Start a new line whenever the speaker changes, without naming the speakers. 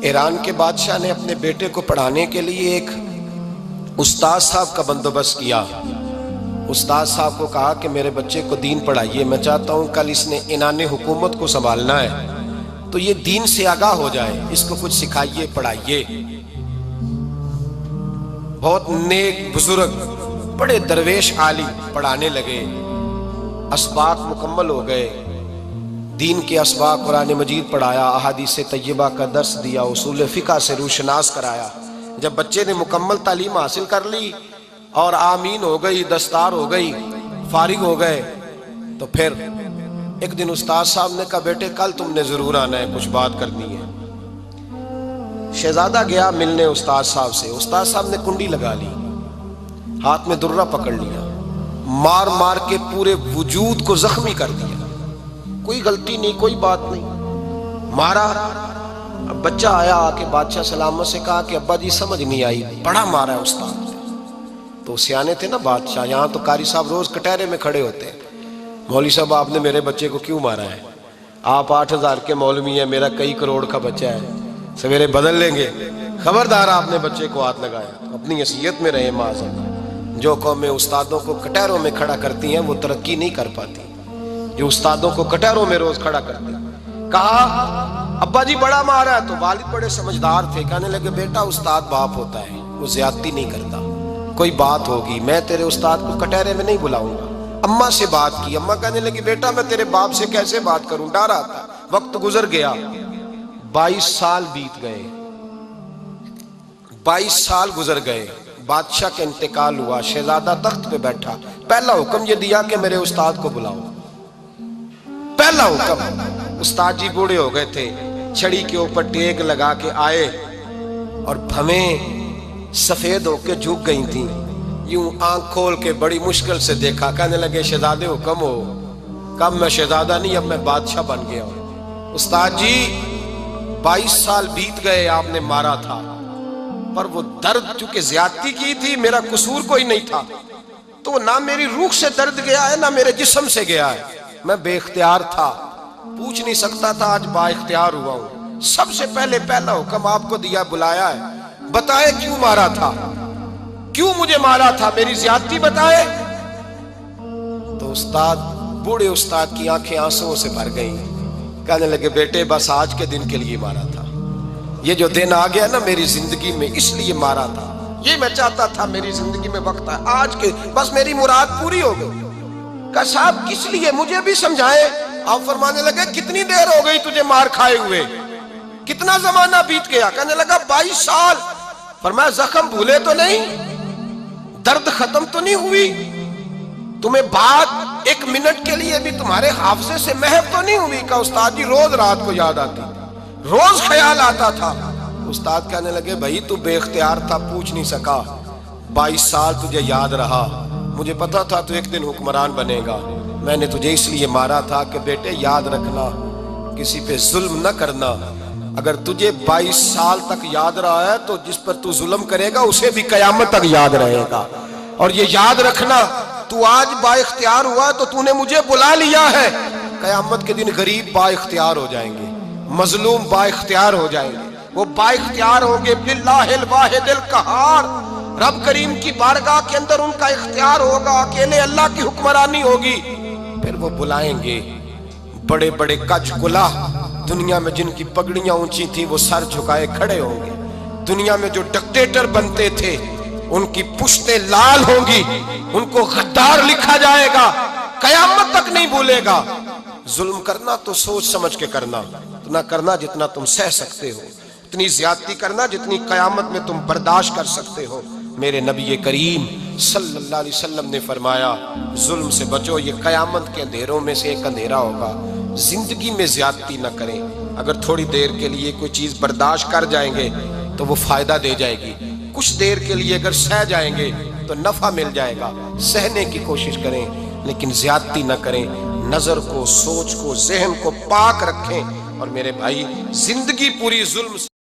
ایران کے بادشاہ نے اپنے بیٹے کو پڑھانے کے لیے ایک استاد صاحب کا بندوبست کیا۔ استاد صاحب کو کہا کہ میرے بچے کو دین پڑھائیے، میں چاہتا ہوں کل اس نے عنان حکومت کو سنبھالنا ہے تو یہ دین سے آگاہ ہو جائے، اس کو کچھ سکھائیے، پڑھائیے۔ بہت نیک بزرگ بڑے درویش عالم پڑھانے لگے، اسباق مکمل ہو گئے، دین کے اسباق قرآن مجید پڑھایا، احادیث طیبہ کا درس دیا، اصول فقہ سے روشناس کرایا۔ جب بچے نے مکمل تعلیم حاصل کر لی اور آمین ہو گئی، دستار ہو گئی، فارغ ہو گئے، تو پھر ایک دن استاد صاحب نے کہا بیٹے کل تم نے ضرور آنا ہے، کچھ بات کرنی ہے۔ شہزادہ گیا ملنے استاد صاحب سے، استاد صاحب نے کنڈی لگا لی، ہاتھ میں درہ پکڑ لیا، مار مار کے پورے وجود کو زخمی کر دیا، کوئی غلطی نہیں، کوئی بات نہیں، مارا۔ اب بچہ آیا آ کے بادشاہ سلامت سے کہا کہ ابا جی سمجھ نہیں آئی، بڑا مارا ہے استاد نے۔ تو سیانے تھے نا بادشاہ، یہاں تو قاری صاحب روز کٹہرے میں کھڑے ہوتے ہیں، مولوی صاحب آپ نے میرے بچے کو کیوں مارا ہے؟ آپ 8,000 کے مولوی ہیں، میرا کئی کروڑ کا بچہ ہے، سویرے بدل لیں گے، خبردار آپ نے بچے کو ہاتھ لگایا، اپنی حیثیت میں رہے معاذ۔ جو قومیں استادوں کو کٹہروں میں کھڑا کرتی ہیں وہ ترقی نہیں کر پاتی، جو استادوں کو کٹہروں میں روز کھڑا کرتے ہیں۔ کہا ابا جی بڑا مارا ہے، تو والد بڑے سمجھدار تھے، کہنے لگے بیٹا استاد باپ ہوتا ہے، وہ زیادتی نہیں کرتا، کوئی بات ہوگی، میں تیرے استاد کو کٹہرے میں نہیں بلاؤں گا۔ اماں سے بات کی، اماں کہنے لگی بیٹا میں تیرے باپ سے کیسے بات کروں، ڈر آتا۔ وقت گزر گیا، 22 سال بیت گئے، 22 سال گزر گئے، بادشاہ کا انتقال ہوا، شہزادہ تخت پہ بیٹھا، پہلا حکم یہ دیا کہ میرے استاد کو بلاؤ، پہلا حکم۔ استاد جی بوڑھے ہو گئے تھے، چھڑی کے اوپر ٹیک لگا کے آئے اور بھویں سفید ہو کے جھک گئی تھیں، یوں آنکھ کھول کے بڑی مشکل سے دیکھا، کہنے لگے شہزادے حکم ہو۔ کب میں شہزادہ نہیں، اب میں بادشاہ بن گیا ہوں۔ استاد جی 22 سال بیت گئے، آپ نے مارا تھا، پر وہ درد چونکہ زیادتی کی تھی، میرا قصور کوئی نہیں تھا، تو نہ میری روح سے درد گیا ہے نہ میرے جسم سے گیا ہے، میں بے اختیار تھا، پوچھ نہیں سکتا تھا، آج با اختیار ہوا ہوں۔ سب سے پہلے پہلا حکم آپ کو دیا، بلایا ہے، بتائے کیوں مارا تھا، کیوں مجھے مارا تھا، میری زیادتی بتائے۔ تو استاد بوڑھے استاد کی آنکھیں آنسوں سے بھر گئیں، کہنے لگے بیٹے بس آج کے دن کے لیے مارا تھا، یہ جو دن آ گیا نا میری زندگی میں اس لیے مارا تھا، یہ میں چاہتا تھا میری زندگی میں وقت ہے، آج کے بس میری مراد پوری ہو گئی۔ کہا صاحب کس لیے، مجھے بھی سمجھائے۔ آپ فرمانے لگے کتنی دیر ہو گئی تجھے مار کھائے ہوئے، کتنا زمانہ بیت گیا؟ کہنے لگا 22 سال۔ فرمایا زخم بھولے تو نہیں، درد ختم تو نہیں ہوئی، تمہیں بات 1 منٹ کے لیے بھی تمہارے حافظے سے محو تو نہیں ہوئی؟ کہا استاد جی روز رات کو یاد آتی، روز خیال آتا تھا۔ استاد کہنے لگے بھائی تو بے اختیار تھا، پوچھ نہیں سکا، 22 سال تجھے یاد رہا، مجھے پتا تھا تو ایک دن حکمران بنے گا، میں نے تجھے اس لیے مارا تھا کہ بیٹے یاد رکھنا، کسی پہ ظلم نہ کرنا، اگر تجھے 22 سال تک یاد رہا ہے تو جس پر تو ظلم کرے گا اسے بھی قیامت تک یاد رہے گا، اور یہ یاد رکھنا تو آج با اختیار ہوا تو تو نے مجھے بلا لیا ہے، قیامت کے دن غریب با اختیار ہو جائیں گے، مظلوم با اختیار ہو جائیں گے، وہ با اختیار ہوں گے باللہ الواحد القہار، رب کریم کی بارگاہ کے اندر ان کا اختیار ہوگا، اکیلے اللہ کی حکمرانی ہوگی، پھر وہ بلائیں گے بڑے بڑے کچ کلا، دنیا میں جن کی پگڑیاں اونچی تھیں وہ سر جھکائے کھڑے ہوں گے، دنیا میں جو ڈکٹیٹر بنتے تھے ان کی پشتیں لال ہوں گی، ان کو غدار لکھا جائے گا، قیامت تک نہیں بھولے گا۔ ظلم کرنا تو سوچ سمجھ کے کرنا، اتنا کرنا جتنا تم سہ سکتے ہو، اتنی زیادتی کرنا جتنی قیامت میں تم برداشت کر سکتے ہو۔ میرے نبی کریم صلی اللہ علیہ وسلم نے فرمایا ظلم سے بچو، یہ قیامت کے اندھیروں میں سے ایک اندھیرا ہوگا، زندگی میں زیادتی نہ کریں، اگر تھوڑی دیر کے لیے کوئی چیز برداشت کر جائیں گے تو وہ فائدہ دے جائے گی، کچھ دیر کے لیے اگر سہ جائیں گے تو نفع مل جائے گا، سہنے کی کوشش کریں لیکن زیادتی نہ کریں، نظر کو، سوچ کو، ذہن کو پاک رکھیں، اور میرے بھائی زندگی پوری ظلم سے